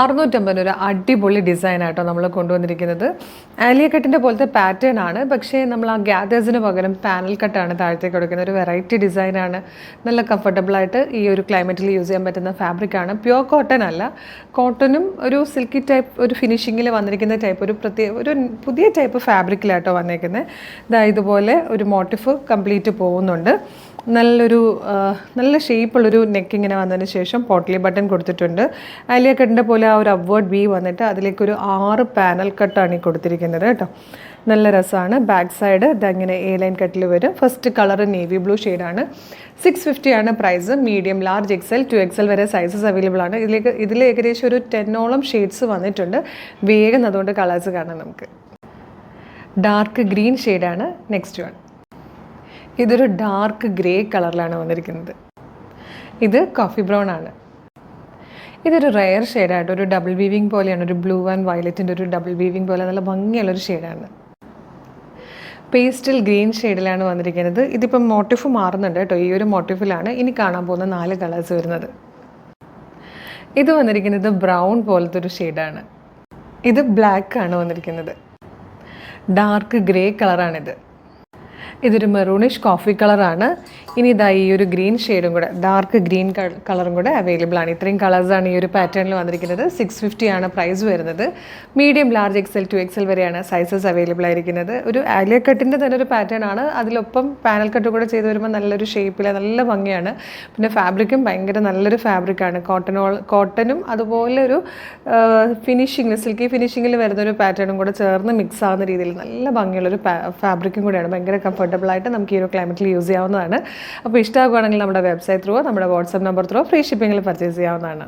650 ഒരു അടിപൊളി ഡിസൈനായിട്ടോ നമ്മൾ കൊണ്ടുവന്നിരിക്കുന്നത്. ആലിയ കട്ടിൻ്റെ പോലത്തെ പാറ്റേൺ ആണ്, പക്ഷേ നമ്മൾ ആ ഗ്യാദേഴ്സിന് പകരം പാനൽ കട്ടാണ് താഴത്തേക്ക് കൊടുക്കുന്നത്. ഒരു വെറൈറ്റി ഡിസൈനാണ്. നല്ല കംഫർട്ടബിളായിട്ട് ഈ ഒരു ക്ലൈമറ്റിൽ യൂസ് ചെയ്യാൻ പറ്റുന്ന ഫാബ്രിക്കാണ്. പ്യുവർ കോട്ടൺ അല്ല, കോട്ടനും ഒരു സിൽക്കി ടൈപ്പ് ഒരു ഫിനിഷിങ്ങിൽ വന്നിരിക്കുന്ന ടൈപ്പ് ഒരു പുതിയ ടൈപ്പ് ഫാബ്രിക്കിലായിട്ടോ വന്നേക്കുന്നത്. ഇതുപോലെ ഒരു മോട്ടിഫ് കംപ്ലീറ്റ് പോകുന്നുണ്ട്. നല്ല ഷേപ്പുള്ളൊരു നെക്കിങ്ങനെ വന്നതിന് ശേഷം പോട്ട്ലി ബട്ടൺ കൊടുത്തിട്ടുണ്ട്. ആലിയ കട്ടിൻ്റെ പോലെ ആ ഒരു അപ്വേർഡ് വി വന്നിട്ട് അതിലേക്കൊരു 6 പാനൽ കട്ടാണ് ഈ കൊടുത്തിരിക്കുന്നത് കേട്ടോ. നല്ല രസമാണ്. ബാക്ക് സൈഡ് ഇതങ്ങനെ എ ലൈൻ കട്ടിൽ വരും. ഫസ്റ്റ് കളർ നേവി ബ്ലൂ ഷെയ്ഡാണ്. 650 ആണ് price. Medium, large, Excel, 2XL വരെ സൈസസ് അവൈലബിൾ ആണ്. ഇതിൽ ഏകദേശം ഒരു 10ഓളം ഷെയ്ഡ്സ് വന്നിട്ടുണ്ട്. വേഗം അതുകൊണ്ട് കളേഴ്സ് കാണാം നമുക്ക്. ഡാർക്ക് ഗ്രീൻ ഷെയ്ഡാണ് നെക്സ്റ്റ് വൺ. ഇതൊരു ഡാർക്ക് ഗ്രേ കളറിലാണ് വന്നിരിക്കുന്നത്. ഇത് കോഫി ബ്രൗൺ ആണ്. ഇതൊരു റെയർ ഷെയ്ഡായിട്ട് ഒരു ഡബിൾ വീവിങ് പോലെയാണ്. ഒരു ബ്ലൂ ആൻഡ് വയലറ്റിൻ്റെ ഒരു ഡബിൾ വീവിങ് പോലെ നല്ല ഭംഗിയുള്ളൊരു ഷെയ്ഡാണ്. പേസ്റ്റൽ ഗ്രീൻ ഷെയ്ഡിലാണ് വന്നിരിക്കുന്നത്. ഇതിപ്പം മോട്ടിഫ് മാറുന്നുണ്ട് കേട്ടോ. ഈ ഒരു മോട്ടിഫിലാണ് ഇനി കാണാൻ പോകുന്ന 4 കളേഴ്സ് വരുന്നത്. ഇത് വന്നിരിക്കുന്നത് ബ്രൗൺ പോലത്തെ ഒരു ഷെയ്ഡാണ്. ഇത് ബ്ലാക്ക് ആണ് വന്നിരിക്കുന്നത്. ഡാർക്ക് ഗ്രേ കളറാണിത്. ഇതൊരു മെറൂണിഷ് കോഫി കളറാണ്. ഇനി ഈ ഒരു ഗ്രീൻ ഷെയ്ഡും കൂടെ, ഡാർക്ക് ഗ്രീൻ കളറും കൂടെ അവൈലബിൾ ആണ്. ഇത്രയും കളേഴ്സാണ് ഈ ഒരു പാറ്റേണിൽ വന്നിരിക്കുന്നത്. 650 ആണ് പ്രൈസ് വരുന്നത്. മീഡിയം, ലാർജ്, എക്സൽ, 2XL വരെയാണ് സൈസസ് അവൈലബിൾ ആയിരിക്കുന്നത്. ഒരു ആലിയ കട്ടിൻ്റെ തന്നെ ഒരു പാറ്റേൺ ആണ്. അതിലൊപ്പം പാനൽ കട്ട് കൂടെ ചെയ്ത് വരുമ്പോൾ നല്ലൊരു ഷേപ്പിൽ നല്ല ഭംഗിയാണ്. പിന്നെ ഫാബ്രിക്കും ഭയങ്കര നല്ലൊരു ഫാബ്രിക്കാണ്. കോട്ടനും അതുപോലെ ഒരു ഫിനിഷിങ്ങിൽ, സിൽക്കി ഫിനിഷിങ്ങിൽ വരുന്നൊരു പാറ്റേണും കൂടെ ചേർന്ന് മിക്സ് ആവുന്ന രീതിയിൽ നല്ല ഭംഗിയുള്ളൊരു ഫാബ്രിക്കും കൂടെയാണ്. ഭയങ്കര കംഫർട്ടബിളായിട്ട് നമുക്ക് ഈ ഒരു ക്ലൈമറ്റിൽ യൂസ് ചെയ്യാവുന്നതാണ്. അപ്പോൾ ഇഷ്ടമാകുകയാണെങ്കിൽ നമ്മുടെ വെബ്സൈറ്റ് ത്രൂ, നമ്മുടെ വാട്സാപ്പ് നമ്പർ ത്രൂ ഫ്രീ ഷിപ്പിങ്ങിൽ പർച്ചേസ് ചെയ്യാവുന്നതാണ്.